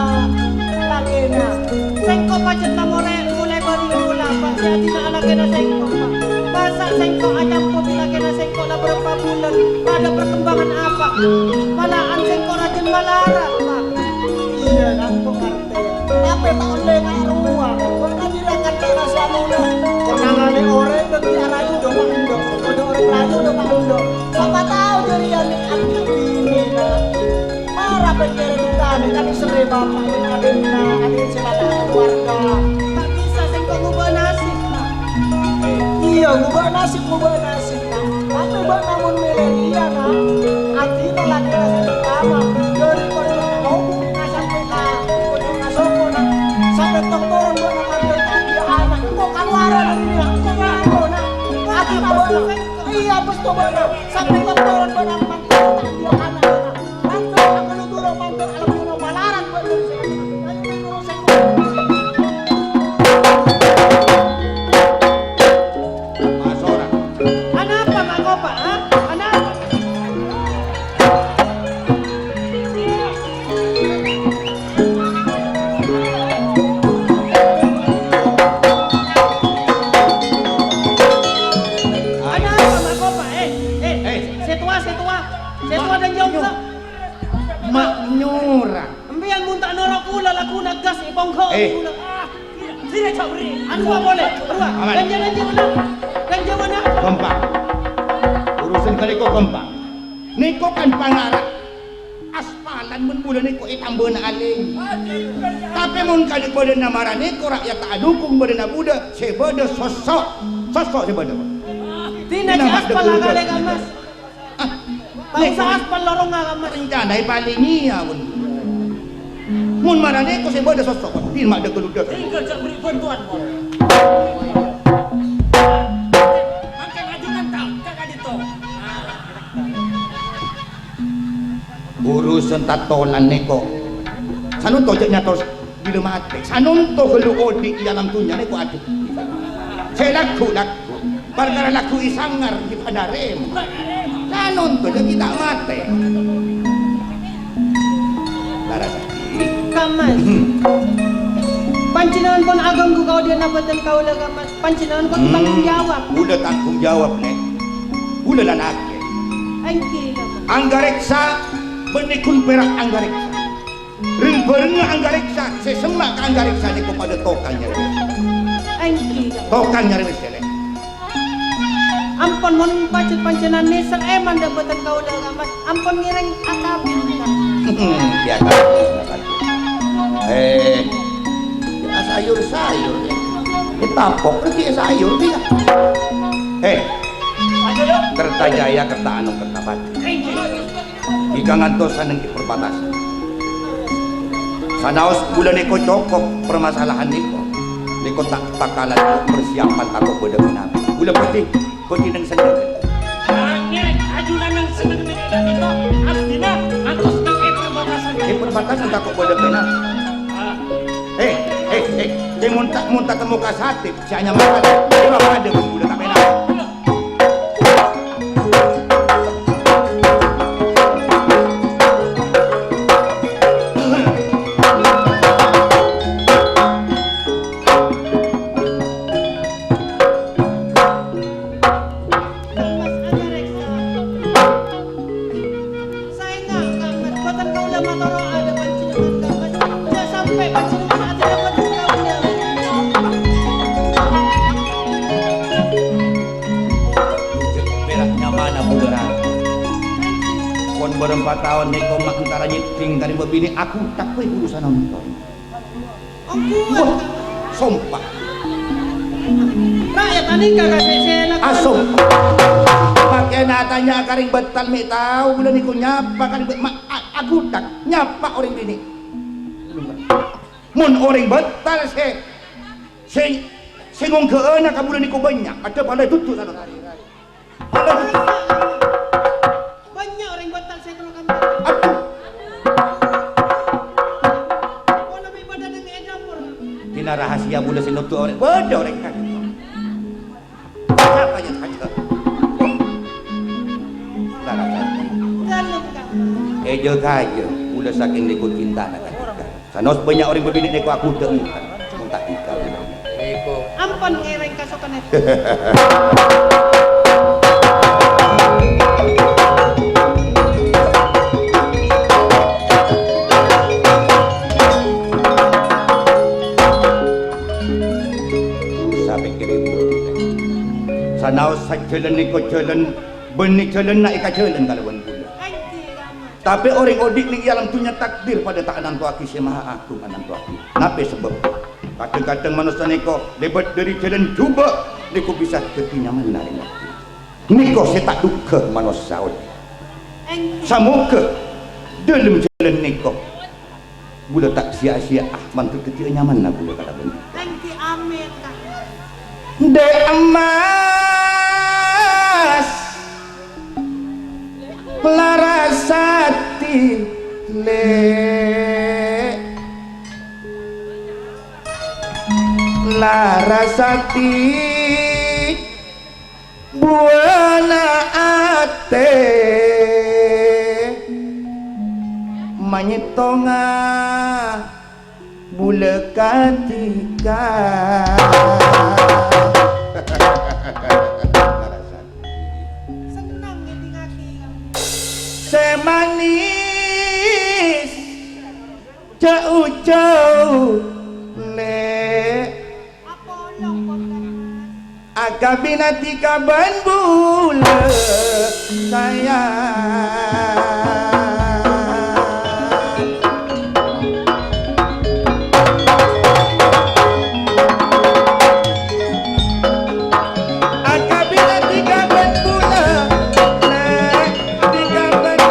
lagena. Sengko pancet na mulai bari mula Pak. Saya tidak alake na sengko Pak. Basa sengko aja po bilake na sengko na berapa bulan. Ada perkembangan apa? Malaan sengko rajin malarat Pak. Iya nangko karte. Tapi tak oleh ngaruang. Kok tadi rakan kira siamuna. Konangane orang demi arayu do mando. Kodo orang rayu do mando. Siapa tahu dari yang aktif ini nah. Marah pikir dukaan kan sere bapak adin selatan keluarga. Tak bisa sengko ngubah nasib Pak. Iya, ngubah nasib nah. Tapi bak namun milenial nah. Artinya laki laki pertama dari kodo ngomong sampai ka kodo ngasoko nah. Bongko pula. Tidak cok beri. Anu boleh. Berdua. Aman. Ganja mana? Ganja mana? Gampang. Urusan kali kau gampang. Niko kan pangarap. Aspalan mun bulan niko itambah na aling. Tapi mun kali pada namara niko rakyat tak dukung pada na Buddha. Sebeda sosok sebeda. Tina si aspal lah kali kamas. Bangsa aspal lorong nga kamas. Rencana paling iya mun. Mun marah niko sebeda sosok. Tin mak dekeludak. Tinggal cok beri bantuan mo. Makan ajukan tak kakak dito. Urusan tatolan niko. Sanun tojek nyatos bila mati. Sanun to gelu di dalam tunya niko aduh. Saya laku. Perkara laku isangar di padarem. Sanun to jadi tak mati. Larasati. Kamas. Pancinangan pun agam ku kau dia napatan kau lah kamas. Pancinangan kau tanggung jawab. Udah tanggung jawab nek. Udah lah nake. Engki kamas. Anggareksa menikun perak anggareksa. Ring berenga anggareksa. Saya semak ke anggareksa ni kepada tokannya. Engki kamas. Tokannya rewes jelek. Ampun mon pacut pancenan nisang eman dapatan kau lah kamas. Ampun ngireng akabin ka. Ya kan. Ya sayur ya. Tapok lagi sayur dia. Kertajaya kerta anu kerta batu. Jika ngantosan yang perbatasan. Sanaos bulan eko cokok permasalahan niko. Niko tak takalan persiapan takut pada menabi. Bulan peti nang seneng. Ngiring ajunan yang seneng dengan itu. Artinya antos nang perbatasan. Perbatasan takut pada menabi. Dia muntah temu kasatip. Si hanya makan. Dia apa ada bulan tak menabi. Berempat tahun ni kau mak antara nyiting dari bini aku tak kue urusan nonton. Wah, sumpah. Rakyat ani kagak saya Asum. Pakai natanya karing betal mi tahu bulan ni kau nyapa kan aku tak nyapa orang bini. Mun orang betal se ngong ke anak bulan ni kau banyak ada pandai tutup sana. Rahasia bulan sinutu orang bodoh orang kan apa yang ada ejo kaya bulan saking ikut cinta nak sanos banyak orang berbini neko aku temukan tak ikal ampun ngereng kasokan itu Sanaos sa jalan ni ko jalan benih jalan nak ika jalan kalawan pula. Tapi orang odik ni alam tunya takdir pada tak anan tuaki si maha aku anan tuaki. Nape sebab kadang-kadang manusia ni ko lebat dari jalan cuba ni ko bisa ketinyaman naring aku. Ni ko saya tak duka manusia odik. Samuka dalam jalan ni ko bula tak sia-sia mantu ketia nyaman lah bula kata benih. Nanti amin kak. De emas Larasati le Larasati buana ate manyitonga bula katika Senang ini kaki. semanis jauh-jauh Akabina tika ban bulan sayang. Akabina tika ban bulan, tika ban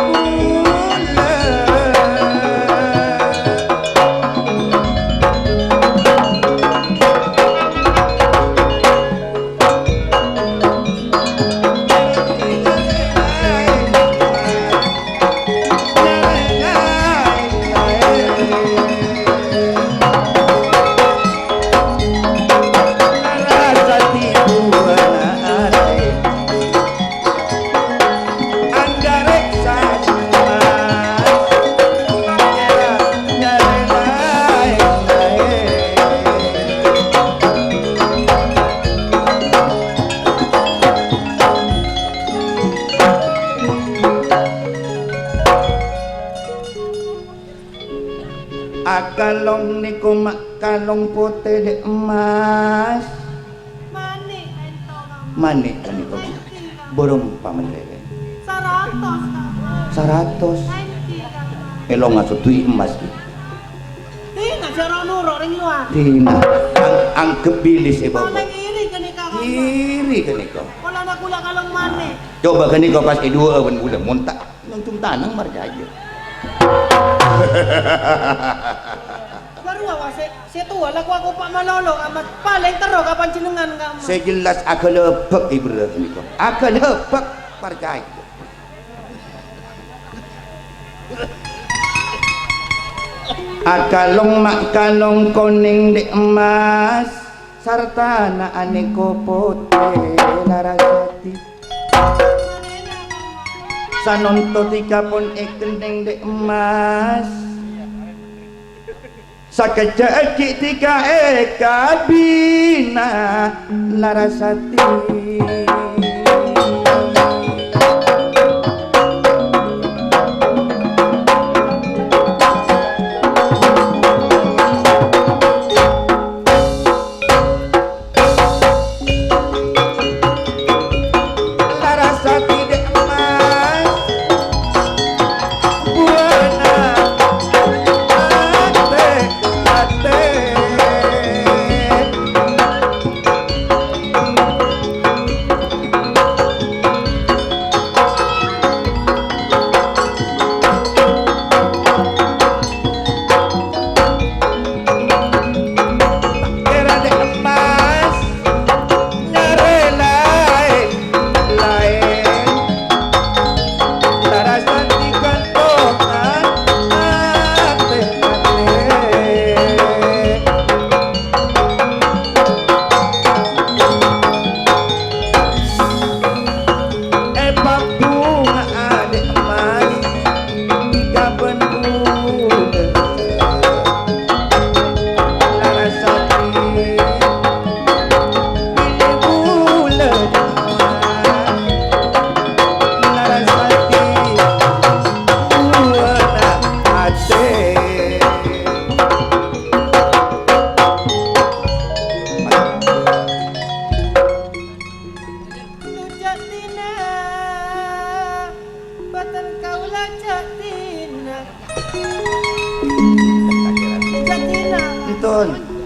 kalong niku mak kalong putih dek emas Manik ento kamu. manik kan niku burung pamelele 100 Enti kamu. elong ngasut duit emas ki Tina jaro nurok ring luar. tina ang kebilis e Mau bapak nang iri ke nikah kamu. iri kan niku Kalau nak gula kalong manik. coba kan niku pas kedua ben bulan montak nuntung tanang marjaja Baru awak saya tua lah aku Pak Malolo amat paling teruk kapan jenengan kamu. saya jelas aku lepek ibu niku aku lepek percaya akalong mak kalong kuning di emas sarta na aneko putih larasati sanonto tika pun ekendeng di emas sakejeki tika eka bina larasati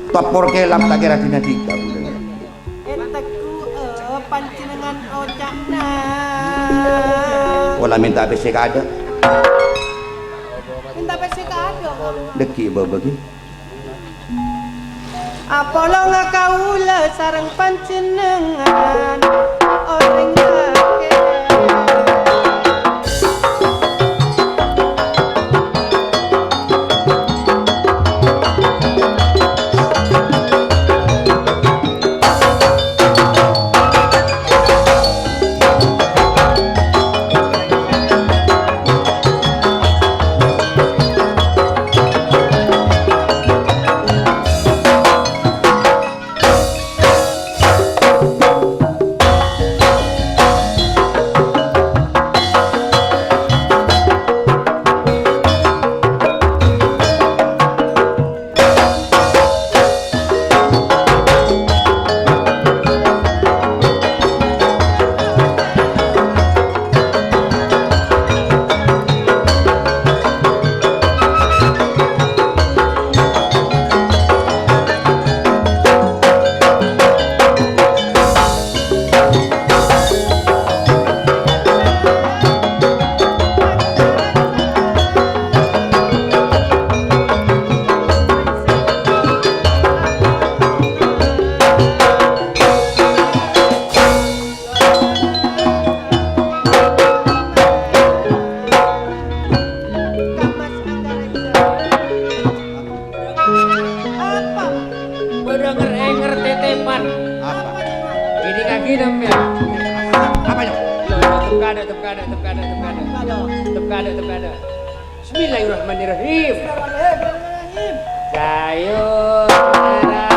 Topor kelap tak kira dina tiga bulan. Etaku pancinengan ocakna. Wala minta besi kada. Minta besi kado. Deki babagi. Apolo ngakaula sareng pancinengan orang laki. denger enger tetepan. Apa? Ini kaki nem ya. Apa ya? Tepkada. Bismillahirrahmanirrahim. Sayonara,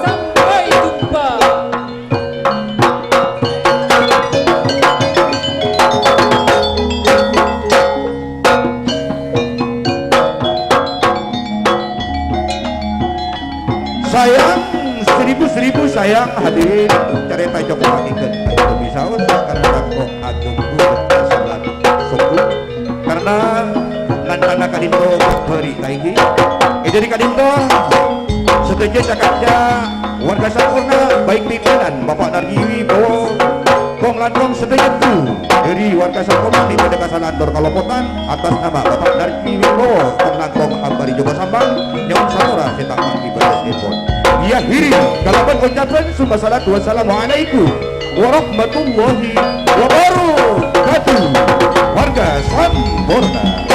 sampai jumpa. Sayang seribu sayang hadirin cerita Joko Pakinggan itu bisa karena aku agung selat suku karena nantana kadinto beri taihi jadi kadinto setuju cakapnya warga sempurna baik pimpinan Bapak Narjiwi Bowo Kong Landong setuju dari warga sempurna di pada Kasalandor Kalopotan atas nama Bapak Narjiwi Bowo Kong Landong Ambari Jogo Sambang Nyawa Sanura Cetak Mangki Berdeskipun diakhiri kalaupun ucapan wassalamualaikum warahmatullahi wabarakatuh warga Sampurna.